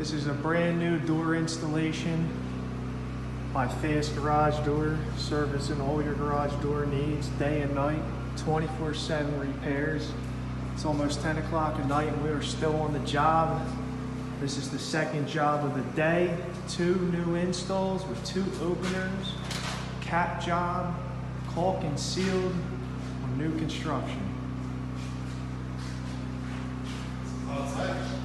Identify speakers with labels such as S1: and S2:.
S1: This is a brand new door installation by Fast Garage Door, servicing all your garage door needs day and night, 24/7 repairs. It's almost 10 o'clock at night and we are still on the job. This is the second job of the day. 2 new installs with 2 openers, cap job, caulk and sealed on new construction.
S2: Outside.